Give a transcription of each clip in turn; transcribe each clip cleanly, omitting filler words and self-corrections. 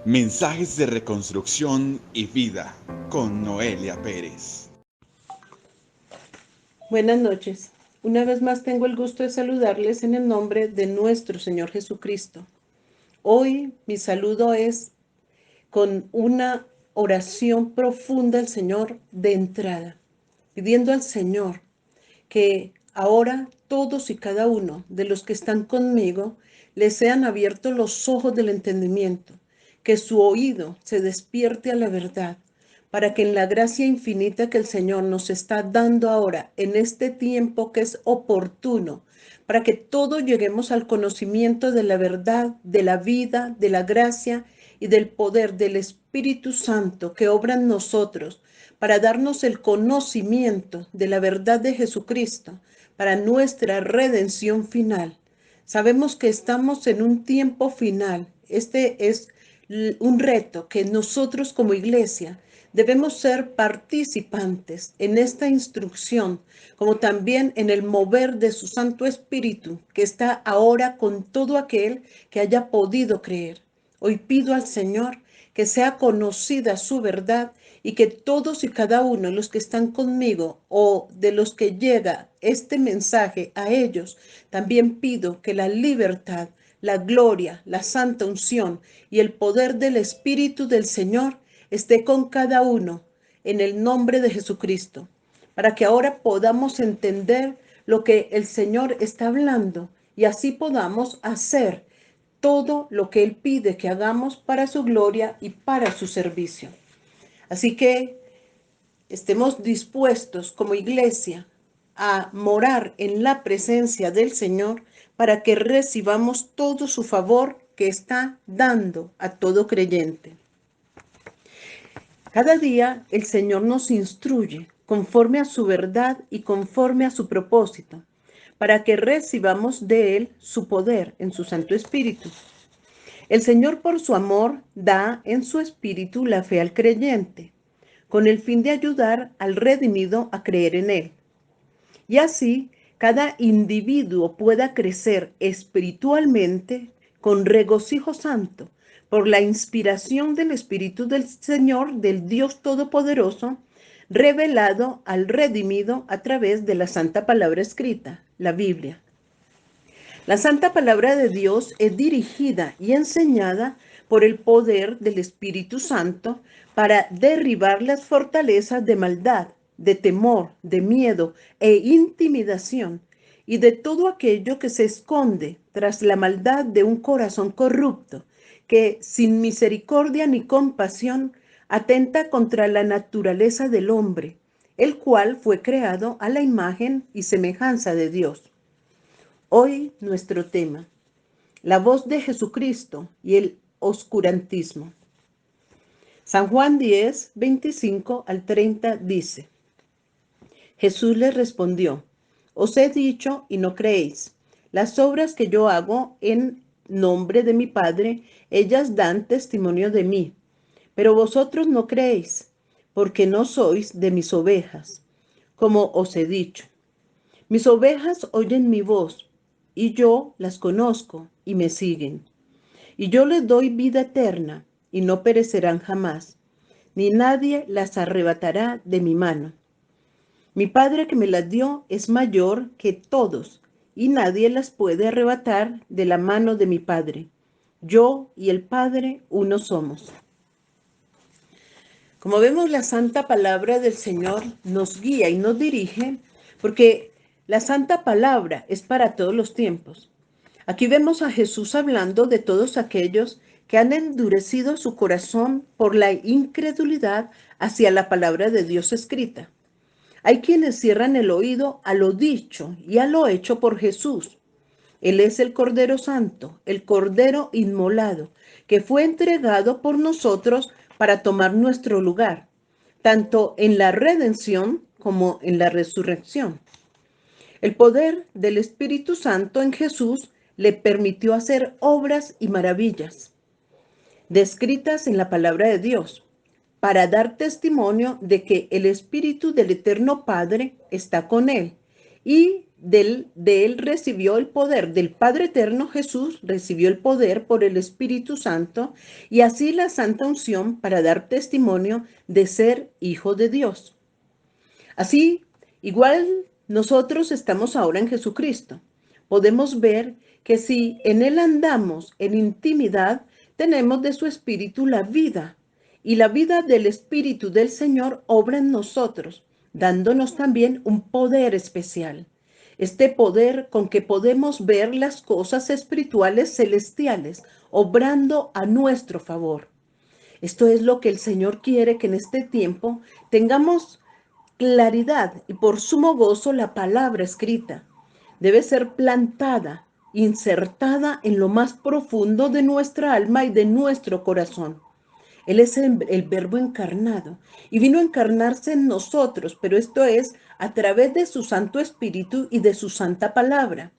Mensajes de reconstrucción y vida con Noelia Pérez. Buenas noches. Una vez más tengo el gusto de saludarles en el nombre de nuestro Señor Jesucristo. Hoy mi saludo es con una oración profunda al Señor de entrada, pidiendo al Señor que ahora todos y cada uno de los que están conmigo les sean abiertos los ojos del entendimiento, que su oído se despierte a la verdad, para que en la gracia infinita que el Señor nos está dando ahora, en este tiempo que es oportuno, para que todos lleguemos al conocimiento de la verdad, de la vida, de la gracia y del poder del Espíritu Santo que obra en nosotros, para darnos el conocimiento de la verdad de Jesucristo, para nuestra redención final. Sabemos que estamos en un tiempo final. Este es un reto que nosotros como iglesia debemos ser participantes en esta instrucción, como también en el mover de su Santo Espíritu, que está ahora con todo aquel que haya podido creer. Hoy pido al Señor que sea conocida su verdad y que todos y cada uno de los que están conmigo o de los que llega este mensaje a ellos, también pido que la libertad, la gloria, la santa unción y el poder del Espíritu del Señor esté con cada uno en el nombre de Jesucristo, para que ahora podamos entender lo que el Señor está hablando y así podamos hacer todo lo que Él pide que hagamos para su gloria y para su servicio. Así que estemos dispuestos como iglesia a morar en la presencia del Señor para que recibamos todo su favor que está dando a todo creyente. Cada día el Señor nos instruye conforme a su verdad y conforme a su propósito, para que recibamos de Él su poder en su Santo Espíritu. El Señor por su amor da en su Espíritu la fe al creyente, con el fin de ayudar al redimido a creer en Él. Y así cada individuo pueda crecer espiritualmente con regocijo santo por la inspiración del Espíritu del Señor, del Dios Todopoderoso, revelado al redimido a través de la Santa Palabra escrita, la Biblia. La Santa Palabra de Dios es dirigida y enseñada por el poder del Espíritu Santo para derribar las fortalezas de maldad, de temor, de miedo e intimidación y de todo aquello que se esconde tras la maldad de un corazón corrupto que sin misericordia ni compasión atenta contra la naturaleza del hombre, el cual fue creado a la imagen y semejanza de Dios. Hoy nuestro tema, la voz de Jesucristo y el oscurantismo. San Juan 10, 25 al 30 dice, Jesús les respondió, os he dicho y no creéis. Las obras que yo hago en nombre de mi Padre, ellas dan testimonio de mí. Pero vosotros no creéis, porque no sois de mis ovejas, como os he dicho. Mis ovejas oyen mi voz, y yo las conozco y me siguen. Y yo les doy vida eterna, y no perecerán jamás, ni nadie las arrebatará de mi mano. Mi Padre que me las dio es mayor que todos, y nadie las puede arrebatar de la mano de mi Padre. Yo y el Padre uno somos. Como vemos, la santa palabra del Señor nos guía y nos dirige, porque la santa palabra es para todos los tiempos. Aquí vemos a Jesús hablando de todos aquellos que han endurecido su corazón por la incredulidad hacia la palabra de Dios escrita. Hay quienes cierran el oído a lo dicho y a lo hecho por Jesús. Él es el Cordero Santo, el Cordero inmolado, que fue entregado por nosotros para tomar nuestro lugar, tanto en la redención como en la resurrección. El poder del Espíritu Santo en Jesús le permitió hacer obras y maravillas, descritas en la palabra de Dios, para dar testimonio de que el Espíritu del Eterno Padre está con él y de él recibió el poder, del Padre Eterno Jesús recibió el poder por el Espíritu Santo y así la santa unción para dar testimonio de ser hijo de Dios. Así, igual nosotros estamos ahora en Jesucristo. Podemos ver que si en Él andamos en intimidad, tenemos de su Espíritu la vida. Y la vida del Espíritu del Señor obra en nosotros, dándonos también un poder especial. Este poder con que podemos ver las cosas espirituales celestiales, obrando a nuestro favor. Esto es lo que el Señor quiere que en este tiempo tengamos claridad y por sumo gozo la palabra escrita. Debe ser plantada, insertada en lo más profundo de nuestra alma y de nuestro corazón. Él es el verbo encarnado y vino a encarnarse en nosotros, pero esto es a través de su Santo Espíritu y de su santa palabra.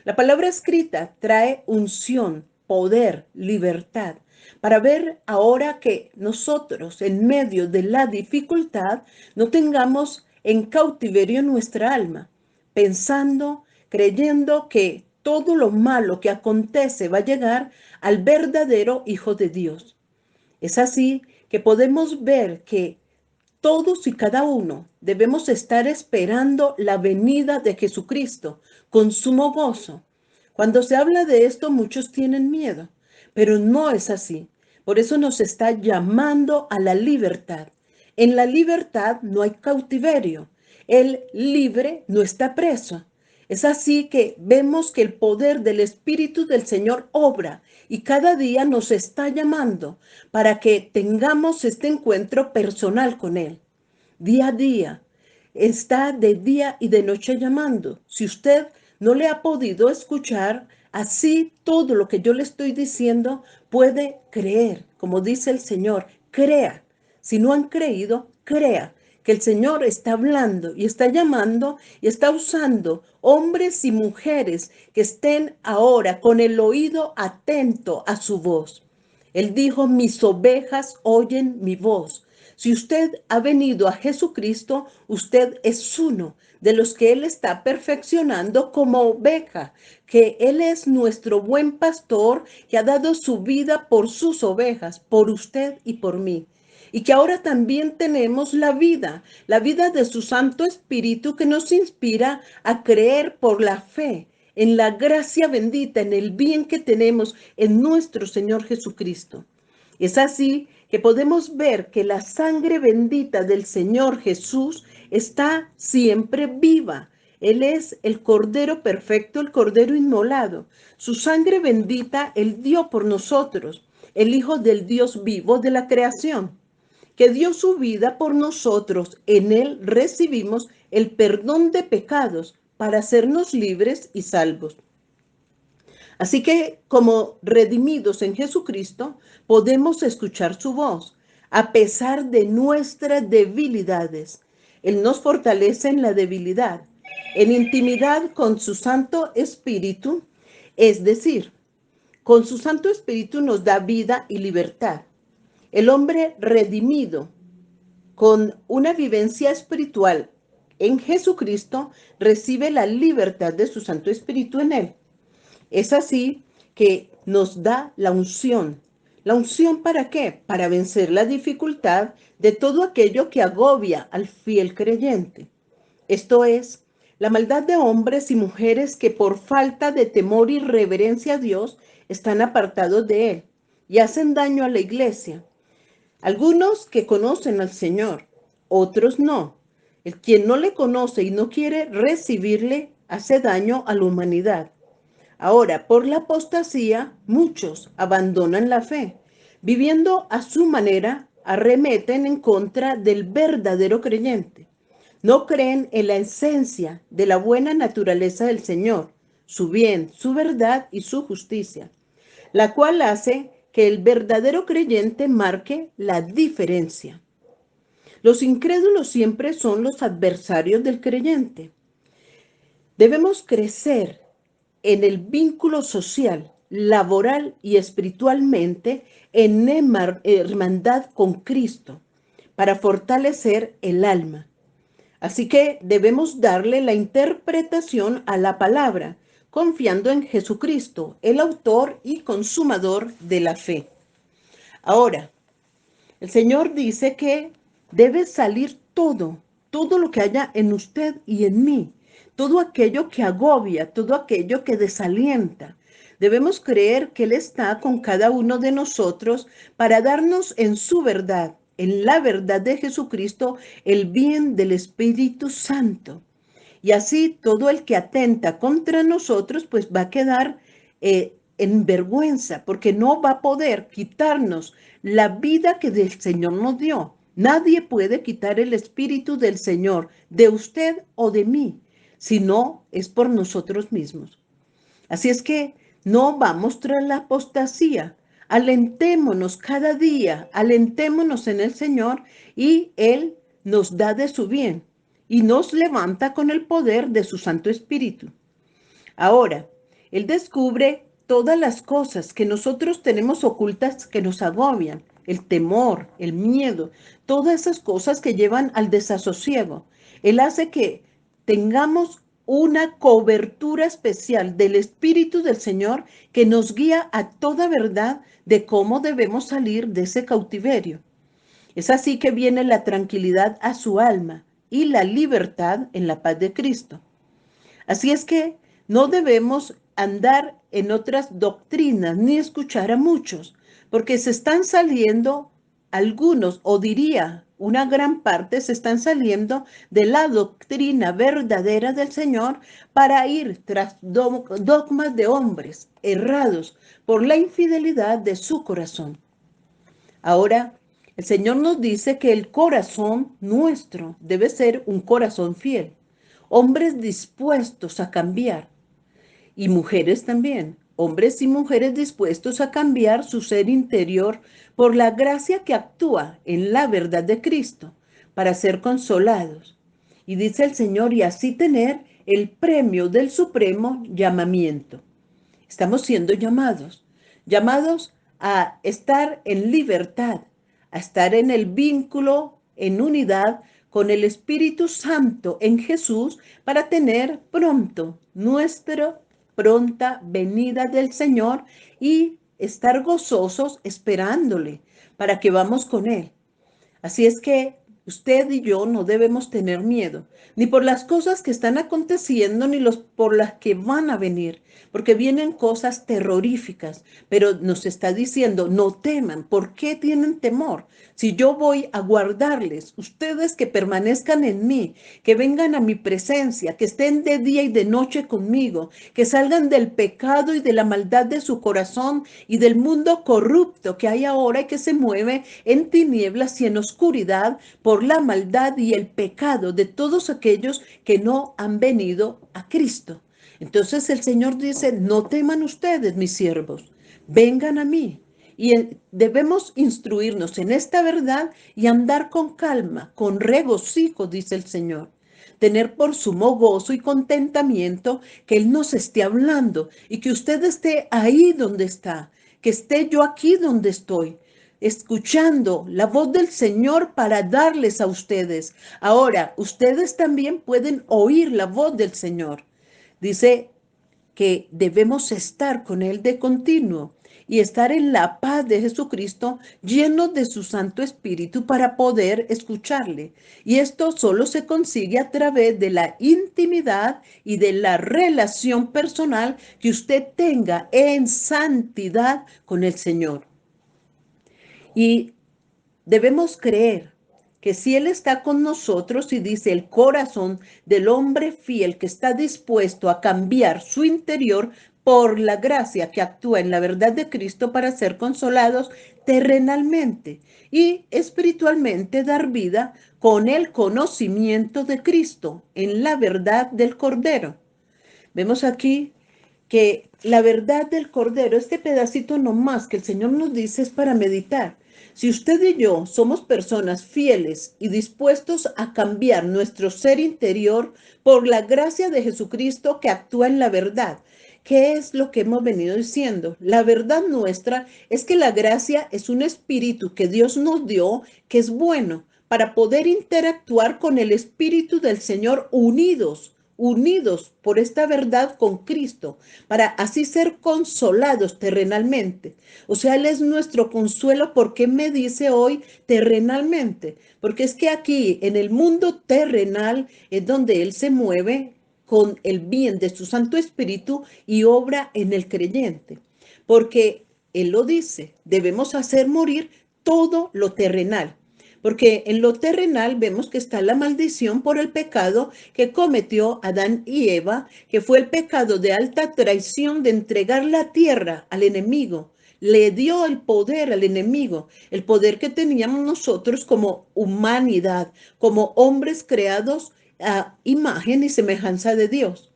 La palabra escrita trae unción, poder, libertad, para ver ahora que nosotros en medio de la dificultad no tengamos en cautiverio nuestra alma, pensando, creyendo que todo lo malo que acontece va a llegar al verdadero Hijo de Dios. Es así que podemos ver que todos y cada uno debemos estar esperando la venida de Jesucristo con sumo gozo. Cuando se habla de esto, muchos tienen miedo, pero no es así. Por eso nos está llamando a la libertad. En la libertad no hay cautiverio. El libre no está preso. Es así que vemos que el poder del Espíritu del Señor obra y cada día nos está llamando para que tengamos este encuentro personal con Él. Día a día, está de día y de noche llamando. Si usted no le ha podido escuchar, así todo lo que yo le estoy diciendo puede creer, como dice el Señor, crea. Si no han creído, crea que el Señor está hablando y está llamando y está usando hombres y mujeres que estén ahora con el oído atento a su voz. Él dijo, mis ovejas oyen mi voz. Si usted ha venido a Jesucristo, usted es uno de los que Él está perfeccionando como oveja, que Él es nuestro buen pastor que ha dado su vida por sus ovejas, por usted y por mí. Y que ahora también tenemos la vida de su Santo Espíritu que nos inspira a creer por la fe en la gracia bendita, en el bien que tenemos en nuestro Señor Jesucristo. Es así que podemos ver que la sangre bendita del Señor Jesús está siempre viva. Él es el Cordero perfecto, el Cordero inmolado. Su sangre bendita Él dio por nosotros, el Hijo del Dios vivo de la creación, que dio su vida por nosotros. En Él recibimos el perdón de pecados para hacernos libres y salvos. Así que como redimidos en Jesucristo, podemos escuchar su voz a pesar de nuestras debilidades. Él nos fortalece en la debilidad, en intimidad con su Santo Espíritu, es decir, con su Santo Espíritu nos da vida y libertad. El hombre redimido con una vivencia espiritual en Jesucristo recibe la libertad de su Santo Espíritu en él. Es así que nos da la unción. ¿La unción para qué? Para vencer la dificultad de todo aquello que agobia al fiel creyente. Esto es, la maldad de hombres y mujeres que por falta de temor y reverencia a Dios están apartados de Él y hacen daño a la iglesia. Algunos que conocen al Señor, otros no. El quien no le conoce y no quiere recibirle hace daño a la humanidad. Ahora, por la apostasía, muchos abandonan la fe. Viviendo a su manera, arremeten en contra del verdadero creyente. No creen en la esencia de la buena naturaleza del Señor, su bien, su verdad y su justicia, la cual hace que el verdadero creyente marque la diferencia. Los incrédulos siempre son los adversarios del creyente. Debemos crecer en el vínculo social, laboral y espiritualmente en hermandad con Cristo para fortalecer el alma. Así que debemos darle la interpretación a la palabra, confiando en Jesucristo, el autor y consumador de la fe. Ahora, el Señor dice que debe salir todo lo que haya en usted y en mí, todo aquello que agobia, todo aquello que desalienta. Debemos creer que Él está con cada uno de nosotros para darnos en su verdad, en la verdad de Jesucristo, el bien del Espíritu Santo. Y así todo el que atenta contra nosotros, pues va a quedar en vergüenza, porque no va a poder quitarnos la vida que del Señor nos dio. Nadie puede quitar el Espíritu del Señor, de usted o de mí, si no es por nosotros mismos. Así es que no vamos tras la apostasía. Alentémonos cada día, alentémonos en el Señor y Él nos da de su bien y nos levanta con el poder de su Santo Espíritu. Ahora, Él descubre todas las cosas que nosotros tenemos ocultas que nos agobian, el temor, el miedo, todas esas cosas que llevan al desasosiego. Él hace que tengamos una cobertura especial del Espíritu del Señor que nos guía a toda verdad de cómo debemos salir de ese cautiverio. Es así que viene la tranquilidad a su alma y la libertad en la paz de Cristo. Así es que no debemos andar en otras doctrinas ni escuchar a muchos, porque se están saliendo algunos, o diría una gran parte, se están saliendo de la doctrina verdadera del Señor para ir tras dogmas de hombres errados por la infidelidad de su corazón. Ahora, el Señor nos dice que el corazón nuestro debe ser un corazón fiel, hombres dispuestos a cambiar y mujeres también, hombres y mujeres dispuestos a cambiar su ser interior por la gracia que actúa en la verdad de Cristo para ser consolados. Y dice el Señor, y así tener el premio del supremo llamamiento. Estamos siendo llamados a estar en libertad, a estar en el vínculo, en unidad con el Espíritu Santo en Jesús para tener pronto nuestra pronta venida del Señor y estar gozosos esperándole para que vamos con Él. Así es que usted y yo no debemos tener miedo, ni por las cosas que están aconteciendo, ni por las que van a venir, porque vienen cosas terroríficas, pero nos está diciendo, no teman. ¿Por qué tienen temor? Si yo voy a guardarles, ustedes que permanezcan en mí, que vengan a mi presencia, que estén de día y de noche conmigo, que salgan del pecado y de la maldad de su corazón y del mundo corrupto que hay ahora y que se mueve en tinieblas y en oscuridad por la maldad y el pecado de todos aquellos que no han venido a Cristo. Entonces el Señor dice, no teman ustedes, mis siervos, vengan a mí. Y debemos instruirnos en esta verdad y andar con calma, con regocijo, dice el Señor. Tener por sumo gozo y contentamiento que Él nos esté hablando y que usted esté ahí donde está, que esté yo aquí donde estoy, escuchando la voz del Señor para darles a ustedes. Ahora, ustedes también pueden oír la voz del Señor. Dice que debemos estar con Él de continuo y estar en la paz de Jesucristo, llenos de su Santo Espíritu para poder escucharle. Y esto solo se consigue a través de la intimidad y de la relación personal que usted tenga en santidad con el Señor. Y debemos creer que si Él está con nosotros y dice el corazón del hombre fiel que está dispuesto a cambiar su interior por la gracia que actúa en la verdad de Cristo para ser consolados terrenalmente y espiritualmente dar vida con el conocimiento de Cristo en la verdad del Cordero. Vemos aquí que la verdad del Cordero, este pedacito nomás que el Señor nos dice es para meditar. Si usted y yo somos personas fieles y dispuestos a cambiar nuestro ser interior por la gracia de Jesucristo que actúa en la verdad, ¿qué es lo que hemos venido diciendo? La verdad nuestra es que la gracia es un espíritu que Dios nos dio, que es bueno, para poder interactuar con el Espíritu del Señor unidos por esta verdad con Cristo, para así ser consolados terrenalmente. O sea, Él es nuestro consuelo. ¿Por qué me dice hoy terrenalmente? Porque es que aquí en el mundo terrenal es donde Él se mueve con el bien de su Santo Espíritu y obra en el creyente. Porque Él lo dice, debemos hacer morir todo lo terrenal. Porque en lo terrenal vemos que está la maldición por el pecado que cometió Adán y Eva, que fue el pecado de alta traición de entregar la tierra al enemigo. Le dio el poder al enemigo, el poder que teníamos nosotros como humanidad, como hombres creados a imagen y semejanza de Dios.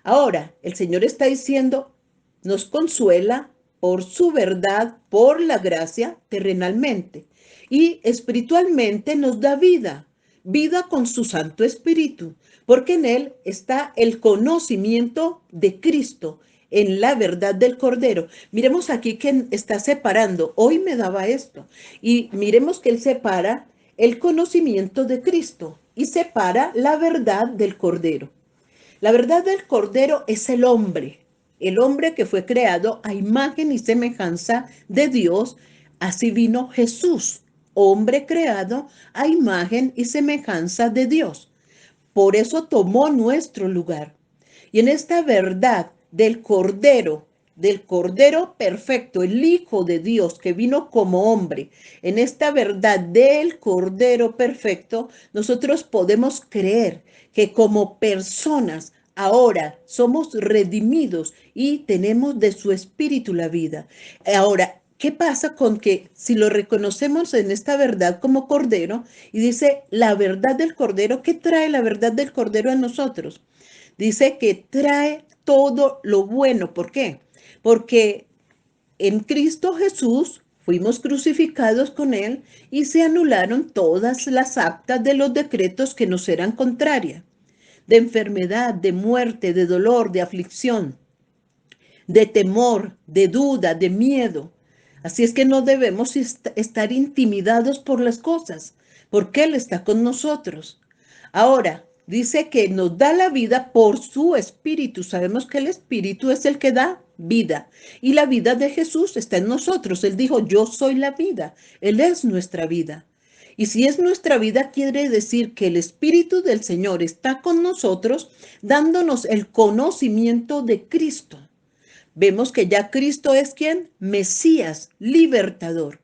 Ahora, el Señor está diciendo, nos consuela por su verdad, por la gracia, terrenalmente. Y espiritualmente nos da vida, vida con su Santo Espíritu, porque en Él está el conocimiento de Cristo, en la verdad del Cordero. Miremos aquí que está separando. Hoy me daba esto. Y miremos que Él separa el conocimiento de Cristo y separa la verdad del Cordero. La verdad del Cordero es el hombre que fue creado a imagen y semejanza de Dios. Así vino Jesús, hombre creado a imagen y semejanza de Dios. Por eso tomó nuestro lugar. Y en esta verdad del Cordero perfecto, el Hijo de Dios que vino como hombre, en esta verdad del Cordero perfecto, nosotros podemos creer que como personas ahora somos redimidos y tenemos de su espíritu la vida. Ahora, ¿qué pasa con que si lo reconocemos en esta verdad como Cordero y dice la verdad del Cordero? ¿Qué trae la verdad del Cordero a nosotros? Dice que trae todo lo bueno. ¿Por qué? Porque en Cristo Jesús fuimos crucificados con Él y se anularon todas las actas de los decretos que nos eran contrarias, de enfermedad, de muerte, de dolor, de aflicción, de temor, de duda, de miedo. Así es que no debemos estar intimidados por las cosas, porque Él está con nosotros. Ahora, dice que nos da la vida por su espíritu. Sabemos que el espíritu es el que da vida. Y la vida de Jesús está en nosotros. Él dijo, yo soy la vida. Él es nuestra vida. Y si es nuestra vida, quiere decir que el Espíritu del Señor está con nosotros, dándonos el conocimiento de Cristo. Vemos que ya Cristo es quien, Mesías, libertador.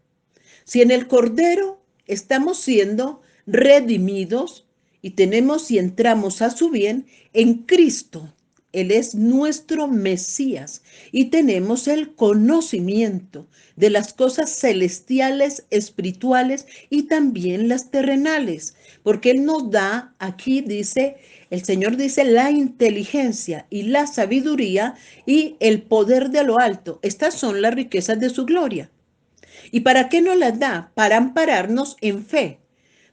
Si en el Cordero estamos siendo redimidos y tenemos y entramos a su bien, en Cristo Él es nuestro Mesías y tenemos el conocimiento de las cosas celestiales, espirituales y también las terrenales, porque Él nos da, aquí dice, el Señor dice, la inteligencia y la sabiduría y el poder de lo alto. Estas son las riquezas de su gloria. ¿Y para qué nos las da? Para ampararnos en fe,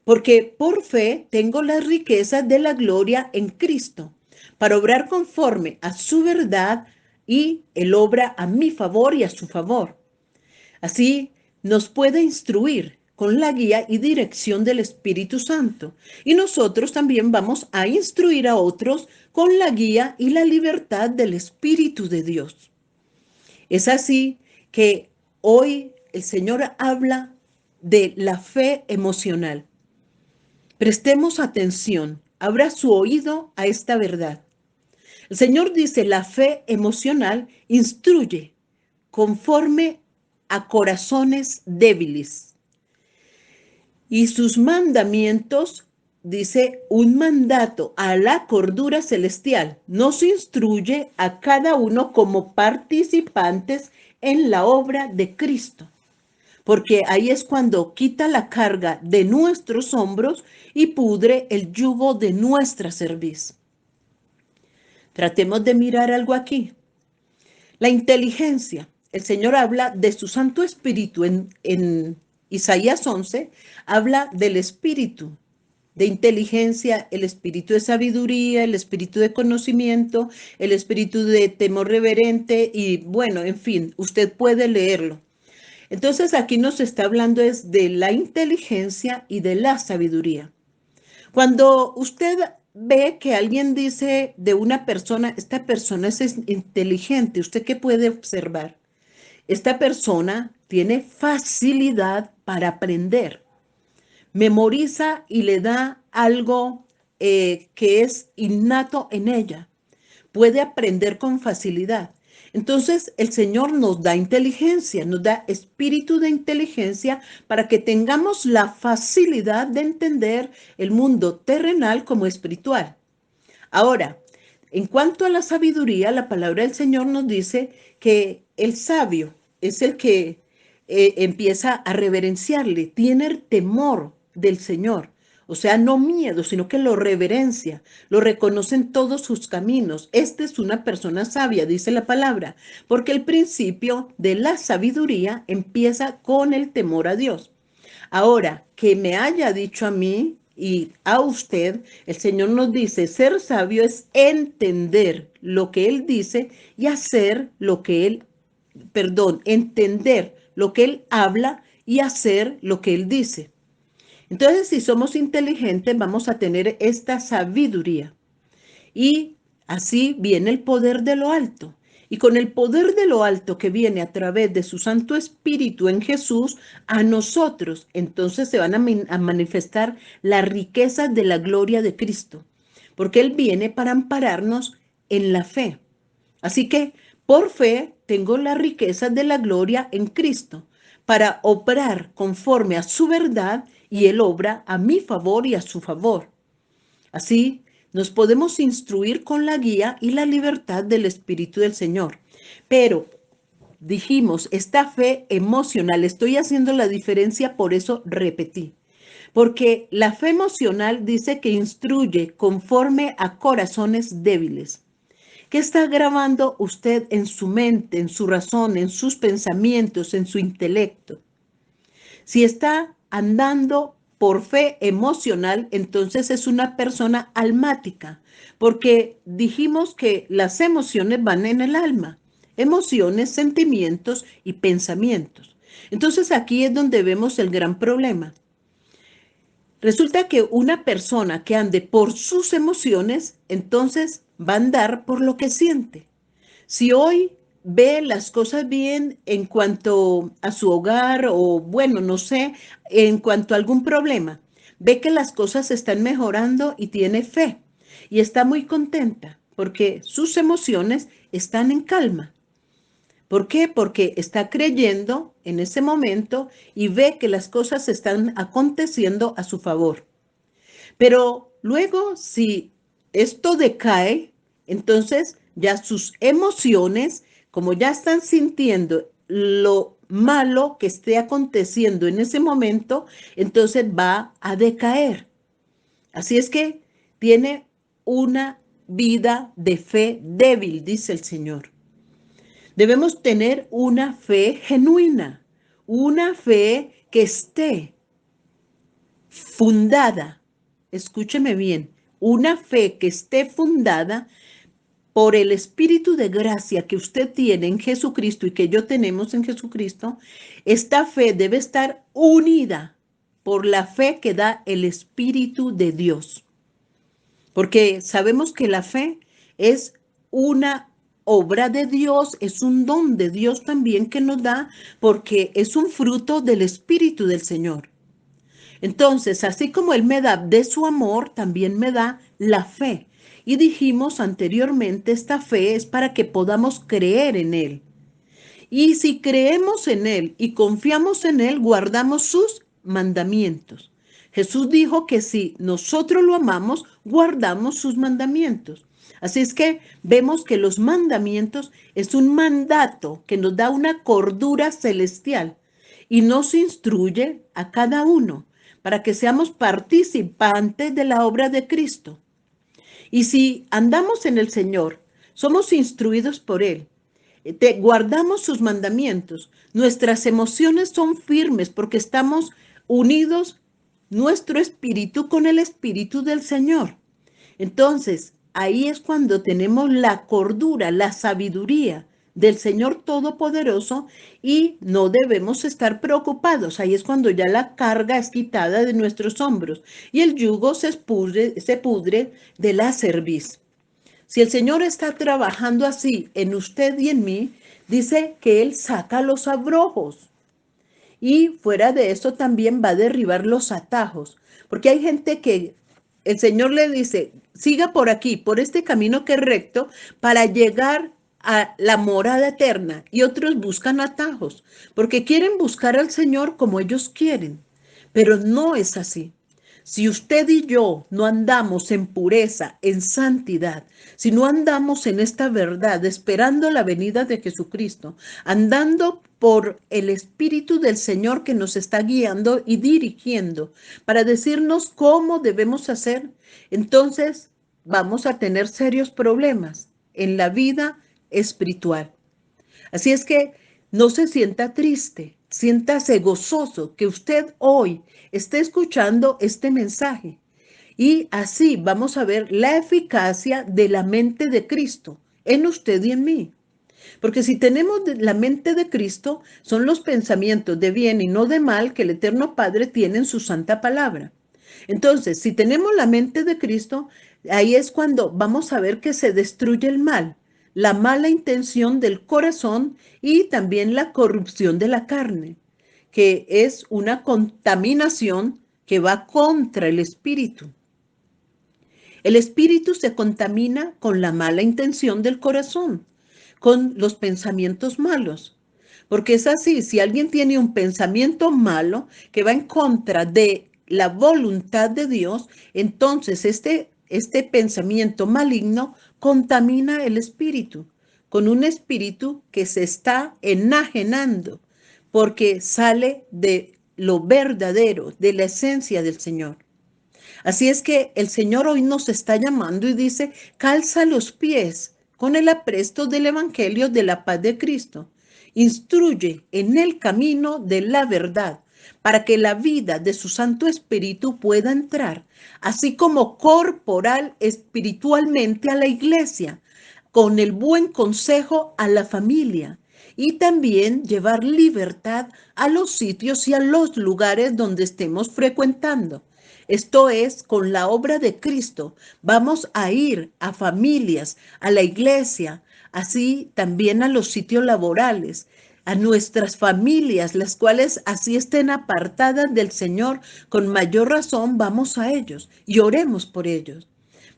porque por fe tengo las riquezas de la gloria en Cristo, para obrar conforme a su verdad y Él obra a mi favor y a su favor. Así nos puede instruir con la guía y dirección del Espíritu Santo. Y nosotros también vamos a instruir a otros con la guía y la libertad del Espíritu de Dios. Es así que hoy el Señor habla de la fe emocional. Prestemos atención, abra su oído a esta verdad. El Señor dice, la fe emocional instruye conforme a corazones débiles. Y sus mandamientos, dice, un mandato a la cordura celestial, nos instruye a cada uno como participantes en la obra de Cristo. Porque ahí es cuando quita la carga de nuestros hombros y pudre el yugo de nuestra cerviz. Tratemos de mirar algo aquí. La inteligencia. El Señor habla de su Santo Espíritu en Isaías 11, habla del Espíritu de inteligencia, el Espíritu de sabiduría, el Espíritu de conocimiento, el Espíritu de temor reverente y bueno, en fin, usted puede leerlo. Entonces aquí nos está hablando es de la inteligencia y de la sabiduría. Cuando usted ve que alguien dice de una persona, esta persona es inteligente, ¿usted qué puede observar? Esta persona tiene facilidad para aprender, memoriza y le da algo que es innato en ella, puede aprender con facilidad. Entonces el Señor nos da inteligencia, nos da espíritu de inteligencia para que tengamos la facilidad de entender el mundo terrenal como espiritual. Ahora, en cuanto a la sabiduría, la palabra del Señor nos dice que el sabio es el que empieza a reverenciarle, tiene el temor del Señor. O sea, no miedo, sino que lo reverencia, lo reconoce en todos sus caminos. Esta es una persona sabia, dice la palabra, porque el principio de la sabiduría empieza con el temor a Dios. Ahora, que me haya dicho a mí y a usted, el Señor nos dice, ser sabio es entender lo que Él dice y hacer lo que Él, perdón, entender lo que Él habla y hacer lo que Él dice. Entonces, si somos inteligentes, vamos a tener esta sabiduría. Y así viene el poder de lo alto. Y con el poder de lo alto que viene a través de su Santo Espíritu en Jesús, a nosotros entonces se van a manifestar las riquezas de la gloria de Cristo, porque Él viene para ampararnos en la fe. Así que por fe tengo las riquezas de la gloria en Cristo para obrar conforme a su verdad y Él obra a mi favor y a su favor. Así nos podemos instruir con la guía y la libertad del Espíritu del Señor. Pero dijimos, esta fe emocional, estoy haciendo la diferencia, por eso repetí. Porque la fe emocional dice que instruye conforme a corazones débiles. ¿Qué está grabando usted en su mente, en su razón, en sus pensamientos, en su intelecto? Si está andando por fe emocional, entonces es una persona almática, porque dijimos que las emociones van en el alma, emociones, sentimientos y pensamientos. Entonces aquí es donde vemos el gran problema. Resulta que una persona que ande por sus emociones, entonces va a andar por lo que siente. Si hoy ve las cosas bien en cuanto a su hogar o bueno, no sé, en cuanto a algún problema, ve que las cosas están mejorando y tiene fe y está muy contenta porque sus emociones están en calma. ¿Por qué? Porque está creyendo en ese momento y ve que las cosas están aconteciendo a su favor. Pero luego, si esto decae, entonces ya sus emociones, como ya están sintiendo lo malo que esté aconteciendo en ese momento, entonces va a decaer. Así es que tiene una vida de fe débil, dice el Señor. Debemos tener una fe genuina, una fe que esté fundada, escúcheme bien, una fe que esté fundada por el Espíritu de gracia que usted tiene en Jesucristo y que yo tenemos en Jesucristo, esta fe debe estar unida por la fe que da el Espíritu de Dios. Porque sabemos que la fe es una obra de Dios, es un don de Dios también que nos da, porque es un fruto del Espíritu del Señor. Entonces, así como Él me da de su amor, también me da la fe. Y dijimos anteriormente, esta fe es para que podamos creer en Él. Y si creemos en Él y confiamos en Él, guardamos sus mandamientos. Jesús dijo que si nosotros lo amamos, guardamos sus mandamientos. Así es que vemos que los mandamientos es un mandato que nos da una cordura celestial y nos instruye a cada uno para que seamos participantes de la obra de Cristo. Y si andamos en el Señor, somos instruidos por Él, guardamos sus mandamientos, nuestras emociones son firmes porque estamos unidos nuestro espíritu con el espíritu del Señor. Entonces, ahí es cuando tenemos la cordura, la sabiduría del Señor Todopoderoso y no debemos estar preocupados. Ahí es cuando ya la carga es quitada de nuestros hombros y el yugo se pudre de la cerviz. Si el Señor está trabajando así en usted y en mí, dice que Él saca los abrojos. Y fuera de eso también va a derribar los atajos, porque hay gente que el Señor le dice, siga por aquí, por este camino que es recto, para llegar a la morada eterna. Y otros buscan atajos, porque quieren buscar al Señor como ellos quieren, pero no es así. Si usted y yo no andamos en pureza, en santidad, si no andamos en esta verdad, esperando la venida de Jesucristo, andando por el Espíritu del Señor que nos está guiando y dirigiendo para decirnos cómo debemos hacer, entonces vamos a tener serios problemas en la vida espiritual. Así es que no se sienta triste, siéntase gozoso que usted hoy esté escuchando este mensaje. Y así vamos a ver la eficacia de la mente de Cristo en usted y en mí. Porque si tenemos la mente de Cristo, son los pensamientos de bien y no de mal que el Eterno Padre tiene en su santa palabra. Entonces, si tenemos la mente de Cristo, ahí es cuando vamos a ver que se destruye el mal, la mala intención del corazón y también la corrupción de la carne, que es una contaminación que va contra el espíritu. El espíritu se contamina con la mala intención del corazón, con los pensamientos malos. Porque es así, si alguien tiene un pensamiento malo que va en contra de la voluntad de Dios, entonces este pensamiento maligno contamina el espíritu, con un espíritu que se está enajenando, porque sale de lo verdadero, de la esencia del Señor. Así es que el Señor hoy nos está llamando y dice, calza los pies con el apresto del Evangelio de la paz de Cristo. Instruye en el camino de la verdad para que la vida de su Santo Espíritu pueda entrar, así como corporal, espiritualmente a la iglesia, con el buen consejo a la familia y también llevar libertad a los sitios y a los lugares donde estemos frecuentando. Esto es, con la obra de Cristo, vamos a ir a familias, a la iglesia, así también a los sitios laborales, a nuestras familias, las cuales así estén apartadas del Señor, con mayor razón vamos a ellos y oremos por ellos,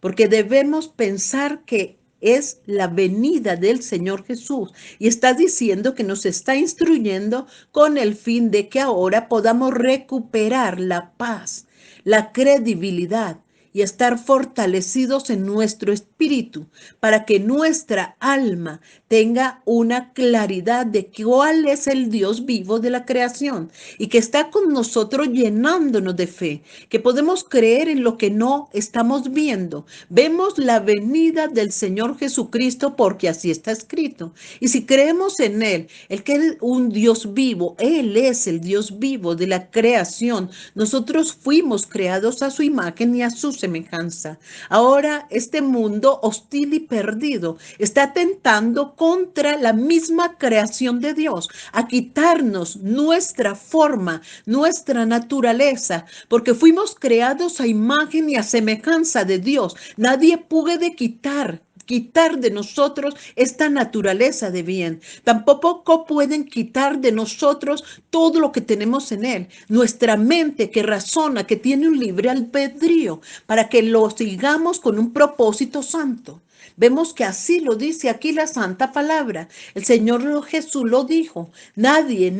porque debemos pensar que es la venida del Señor Jesús y está diciendo que nos está instruyendo con el fin de que ahora podamos recuperar la paz, la credibilidad y estar fortalecidos en nuestro espíritu para que nuestra alma tenga una claridad de cuál es el Dios vivo de la creación y que está con nosotros llenándonos de fe, que podemos creer en lo que no estamos viendo. Vemos la venida del Señor Jesucristo porque así está escrito. Y si creemos en Él, el que es un Dios vivo, Él es el Dios vivo de la creación. Nosotros fuimos creados a su imagen y a su semejanza. Ahora este mundo hostil y perdido está tentando contra la misma creación de Dios, a quitarnos nuestra forma, nuestra naturaleza, porque fuimos creados a imagen y a semejanza de Dios. Nadie puede quitar de nosotros esta naturaleza de bien. Tampoco pueden quitar de nosotros todo lo que tenemos en Él. Nuestra mente que razona, que tiene un libre albedrío, para que lo sigamos con un propósito santo. Vemos que así lo dice aquí la santa palabra. El Señor Jesús lo dijo. Nadie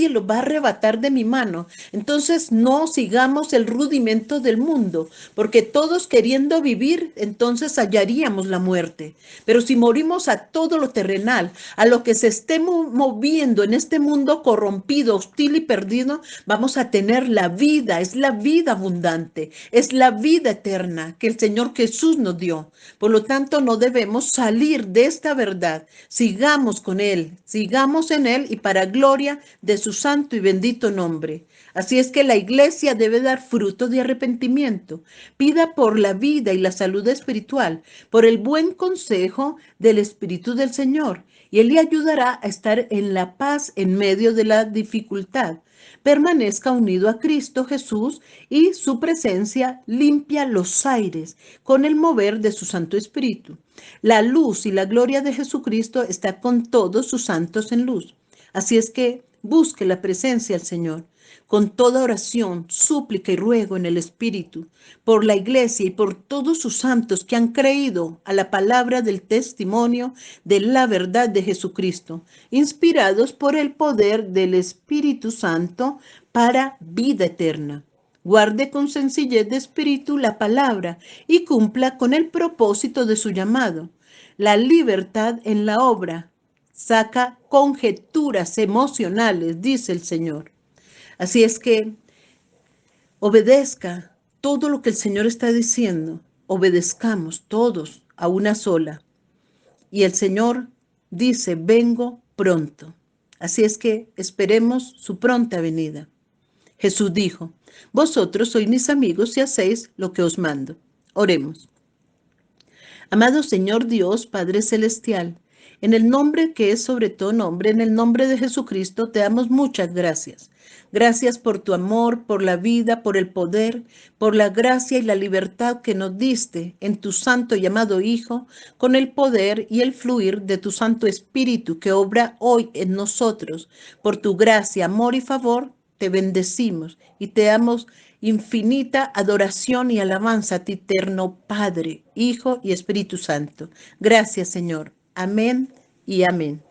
lo va a arrebatar de mi mano. Entonces no sigamos el rudimento del mundo, porque todos queriendo vivir, entonces hallaríamos la muerte. Pero si morimos a todo lo terrenal, a lo que se esté moviendo en este mundo corrompido, hostil y perdido, vamos a tener la vida. Es la vida abundante, es la vida eterna que el Señor Jesús nos dio. Por lo tanto, no debemos salir de esta verdad. Sigamos con Él, sigamos en Él y para gloria de su santo y bendito nombre. Así es que la iglesia debe dar fruto de arrepentimiento. Pida por la vida y la salud espiritual, por el buen consejo del Espíritu del Señor y Él le ayudará a estar en la paz en medio de la dificultad. Permanezca unido a Cristo Jesús y su presencia limpia los aires con el mover de su Santo Espíritu. La luz y la gloria de Jesucristo está con todos sus santos en luz. Así es que busque la presencia del Señor con toda oración, súplica y ruego en el Espíritu, por la Iglesia y por todos sus santos que han creído a la palabra del testimonio de la verdad de Jesucristo, inspirados por el poder del Espíritu Santo para vida eterna. Guarde con sencillez de espíritu la palabra y cumpla con el propósito de su llamado. La libertad en la obra saca conjeturas emocionales, dice el Señor. Así es que obedezca todo lo que el Señor está diciendo. Obedezcamos todos a una sola. Y el Señor dice, vengo pronto. Así es que esperemos su pronta venida. Jesús dijo, vosotros sois mis amigos si hacéis lo que os mando. Oremos. Amado Señor Dios, Padre Celestial, en el nombre que es sobre todo nombre, en el nombre de Jesucristo, te damos muchas gracias. Gracias por tu amor, por la vida, por el poder, por la gracia y la libertad que nos diste en tu santo y amado Hijo, con el poder y el fluir de tu Santo Espíritu que obra hoy en nosotros. Por tu gracia, amor y favor, te bendecimos y te damos infinita adoración y alabanza a ti, eterno Padre, Hijo y Espíritu Santo. Gracias, Señor. Amén y amén.